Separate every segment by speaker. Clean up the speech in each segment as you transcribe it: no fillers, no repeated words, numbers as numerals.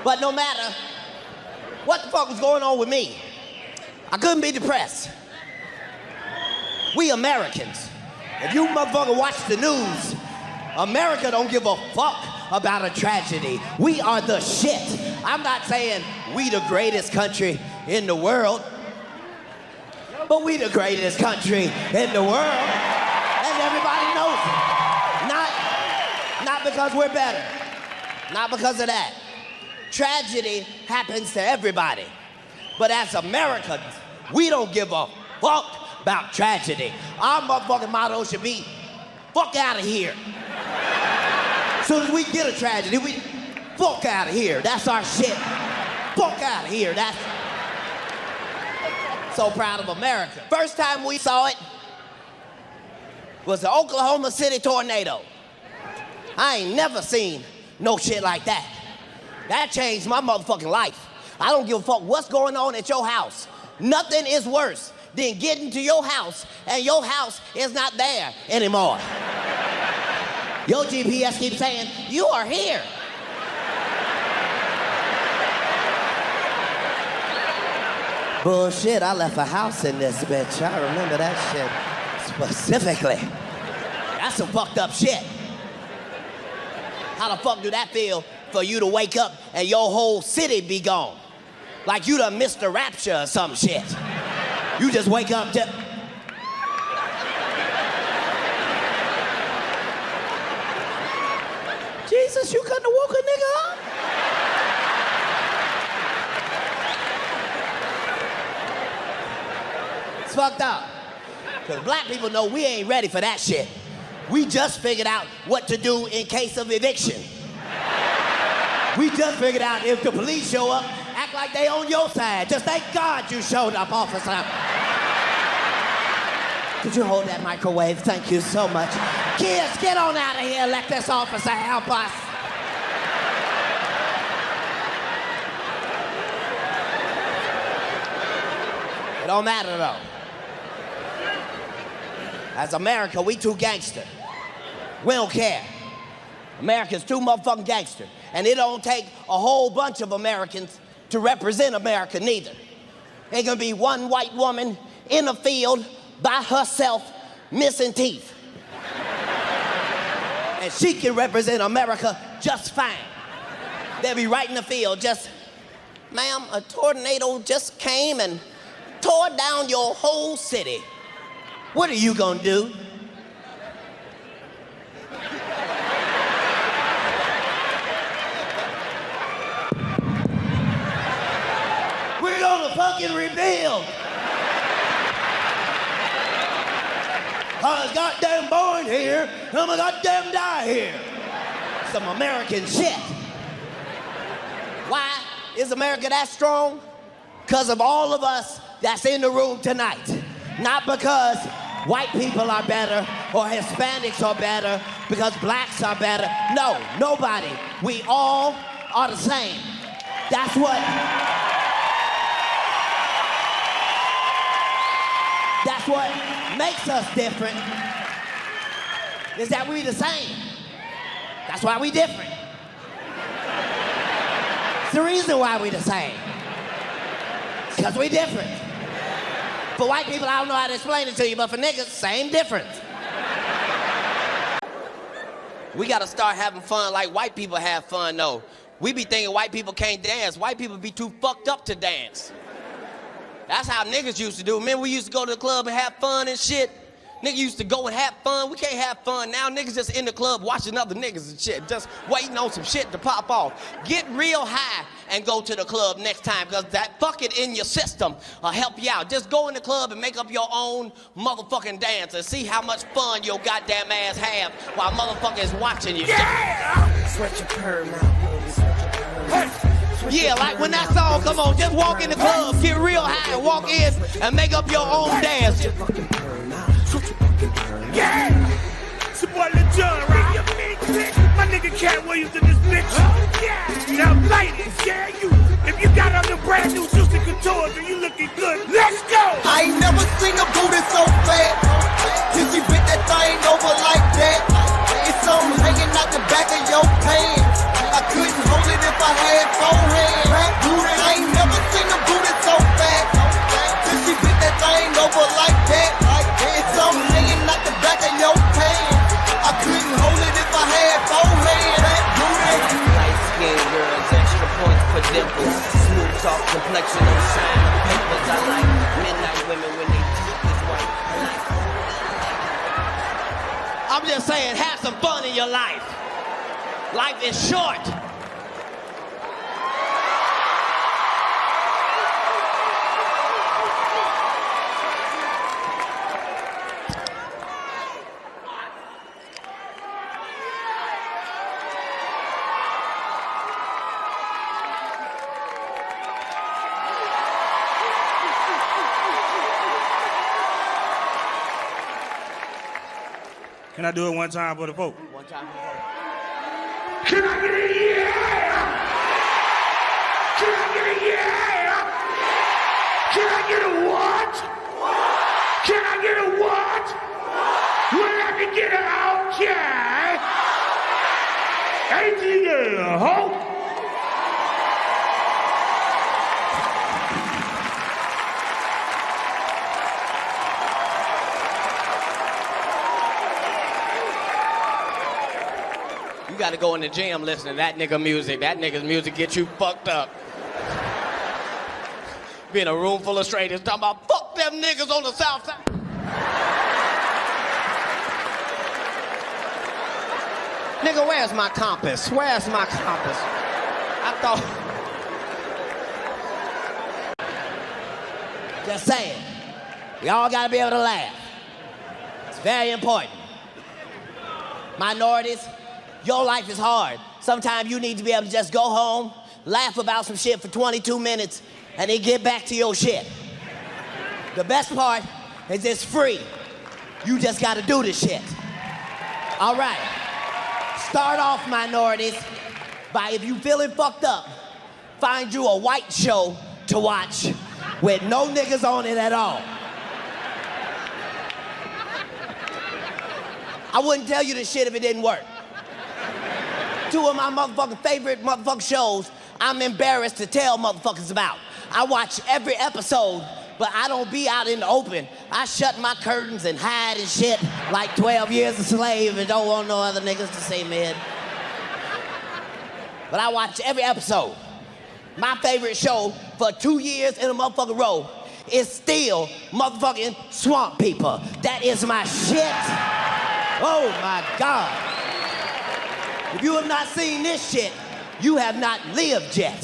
Speaker 1: But no matter what the fuck was going on with me, I couldn't be depressed. We Americans, if you motherfucker watch the news, America don't give a fuck about a tragedy. We are the shit. I'm not saying we the greatest country in the world, but we the greatest country in the world, and everybody knows it. Not because we're better, not because of that. Tragedy happens to everybody, but as Americans, we don't give a fuck about tragedy. Our motherfucking motto should be, fuck out of here. As soon as we get a tragedy, we fuck out of here. That's our shit. Fuck out of here. That's so proud of America. First time we saw it was the Oklahoma City tornado. I ain't never seen no shit like that. That changed my motherfucking life. I don't give a fuck what's going on at your house. Nothing is worse than getting to your house and your house is not there anymore. Your GPS keeps saying, you are here. Bullshit, I left a house in this bitch. I remember that shit specifically. That's some fucked up shit. How the fuck do that feel for you to wake up and your whole city be gone? Like you done missed the rapture or some shit. You just wake up to... Jesus, you couldn't have woke a nigga up? It's fucked up. Because black people know we ain't ready for that shit. We just figured out what to do in case of eviction. We just figured out if the police show up, act like they on your side. Just thank God you showed up, officer. Could you hold that microwave? Thank you so much. Kids, get on out of here. Let this officer help us. It don't matter, though. As America, we too gangster. We don't care. America's too motherfucking gangster. And it don't take a whole bunch of Americans to represent America, neither. It can be one white woman in a field by herself, missing teeth. And she can represent America just fine. They'll be right in the field, just, ma'am, a tornado just came and tore down your whole city. What are you gonna do? We're gonna fucking rebuild. I was goddamn born here, and I'm gonna goddamn die here. Some American shit. Why is America that strong? Because of all of us that's in the room tonight. Not because white people are better or Hispanics are better, because blacks are better. No, nobody. We all are the same. That's what makes us different, is that we the same. That's why we different. It's the reason why we the same. It's because we different. For white people, I don't know how to explain it to you, but for niggas, same difference. We gotta start having fun like white people have fun, though. We be thinking white people can't dance. White people be too fucked up to dance. That's how niggas used to do. Man, we used to go to the club and have fun and shit. Niggas used to go and have fun. We can't have fun now. Niggas just in the club watching other niggas and shit, just waiting on some shit to pop off. Get real high and go to the club next time, because that fuck it in your system will help you out. Just go in the club and make up your own motherfucking dance and see how much fun your goddamn ass have while motherfuckers watching you.
Speaker 2: Yeah! Sweat your perm out.
Speaker 1: Yeah, like when that song come on, just walk in the club, get real high and walk in and make up your own dance.
Speaker 2: Yeah! It's your boy Lil Jon, right? My nigga Katt Williams in this bitch. Yeah! Now ladies, yeah, if you got on the brand new Juicy Couture, then you looking good. Let's go!
Speaker 3: I ain't never seen a booty so fat. Till she bit that thing over like that. It's on hanging out the back of your pants. I couldn't hold it if I had 4 hands.
Speaker 1: dimples, smooth talk, complexion, no shine, no papers. I like midnight women when they teeth is white. I'm just saying, have some fun in your life. Life is short.
Speaker 2: Can I do it one time for the folk?
Speaker 1: One time.
Speaker 2: Can I get a yeah? Can I get a yeah? Can I get a what? Can I get a what? Well, let me get an okay. ATL, ho.
Speaker 1: You gotta go in the gym listening to that nigga music. That nigga's music gets you fucked up. Be in a room full of strangers talking about fuck them niggas on the south side. Nigga, where's my compass? Where's my compass? I thought... Just saying. We all gotta be able to laugh. It's very important. Minorities, your life is hard. Sometimes you need to be able to just go home, laugh about some shit for 22 minutes, and then get back to your shit. The best part is it's free. You just gotta do this shit. All right. Start off, minorities, by, if you feeling fucked up, find you a white show to watch with no niggas on it at all. I wouldn't tell you this shit if it didn't work. Two of my motherfucking favorite motherfucking shows I'm embarrassed to tell motherfuckers about. I watch every episode, but I don't be out in the open. I shut my curtains and hide and shit like 12 Years a Slave and don't want no other niggas to see me. But I watch every episode. My favorite show for 2 years in a motherfucking row is still motherfucking Swamp People. That is my shit. Oh my God. If you have not seen this shit, you have not lived yet.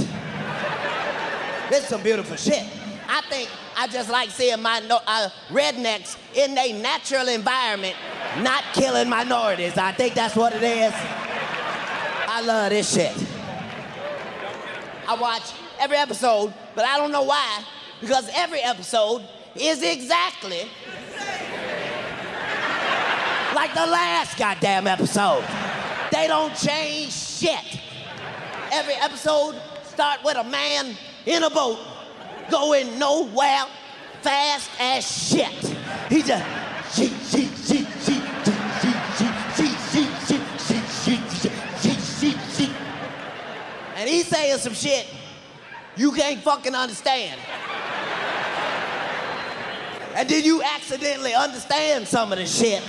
Speaker 1: This is some beautiful shit. I think I just like seeing my rednecks in their natural environment, not killing minorities. I think that's what it is. I love this shit. I watch every episode, but I don't know why, because every episode is exactly like the last goddamn episode. They don't change shit. Every episode start with a man in a boat going nowhere fast as shit. He just and he's saying some shit you can't fucking understand. And then you accidentally understand some of the shit,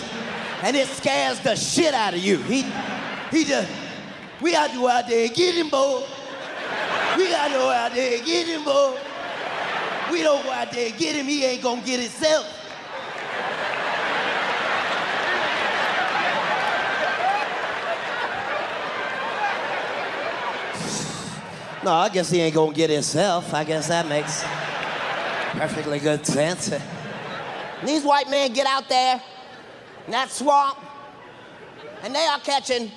Speaker 1: and it scares the shit out of you. He just, we got to go out there and get him, boy. We got to go out there and get him, boy. We don't go out there and get him, he ain't gonna get himself. No, I guess he ain't gonna get himself. I guess that makes perfectly good sense. And these white men get out there in that swamp, and they are catching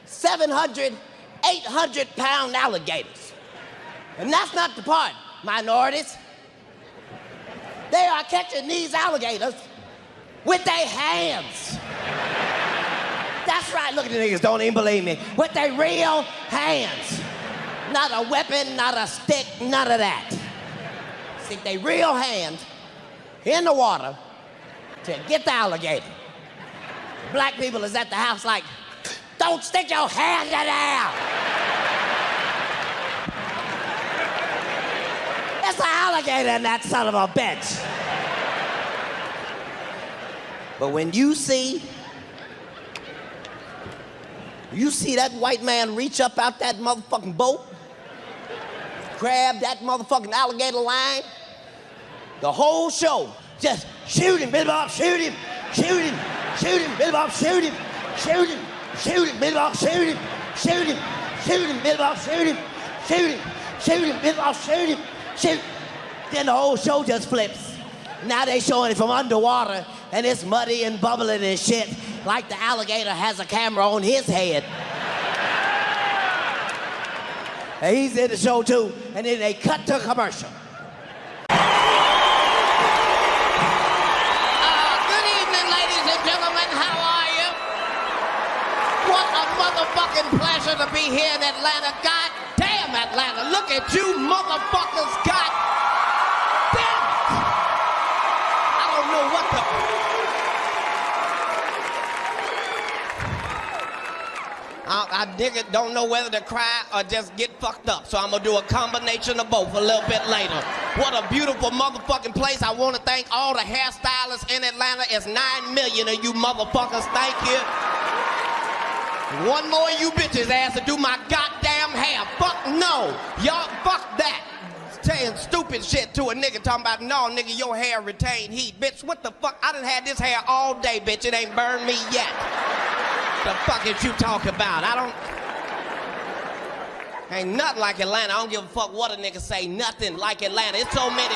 Speaker 1: 700, 800-pound alligators. And that's not the part, minorities. They are catching these alligators with their hands. That's right, look at the niggas, don't even believe me. With their real hands. Not a weapon, not a stick, none of that. Stick their real hand in the water to get the alligator. Black people is at the house like, don't stick your hand in there. It's an alligator in that son of a bitch. But when you see that white man reach up out that motherfucking boat grab that motherfucking alligator line. The whole show, just shoot him, Billy Bob, shoot him, shoot him, shoot him, Billy Bob, shoot him, shoot him, shoot him, Billy Bob, shoot him, shoot him, shoot him, Billy Bob, shoot him, shoot him, shoot him, Billy Bob, shoot him, shoot. Then the whole show just flips. Now they showing it from underwater, and it's muddy and bubbling and shit, like the alligator has a camera on his head. And he's in the show too, and then they cut to a commercial. Good evening, ladies and gentlemen, how are you? What a motherfucking pleasure to be here in Atlanta. God damn Atlanta, look at you motherfuckers, God damn it. I don't know what the... I nigga don't know whether to cry or just get fucked up, so I'm gonna do a combination of both a little bit later. What a beautiful motherfucking place. I wanna thank all the hairstylists in Atlanta. It's 9 million of you motherfuckers, thank you. One more of you bitches asked to do my goddamn hair. Fuck no, y'all fuck that. Saying stupid shit to a nigga talking about, no nigga, your hair retain heat. Bitch, what the fuck? I done had this hair all day, bitch, it ain't burned me yet. The fuck is you talking about? Ain't nothing like Atlanta. I don't give a fuck what a nigga say. Nothing like Atlanta. It's so many.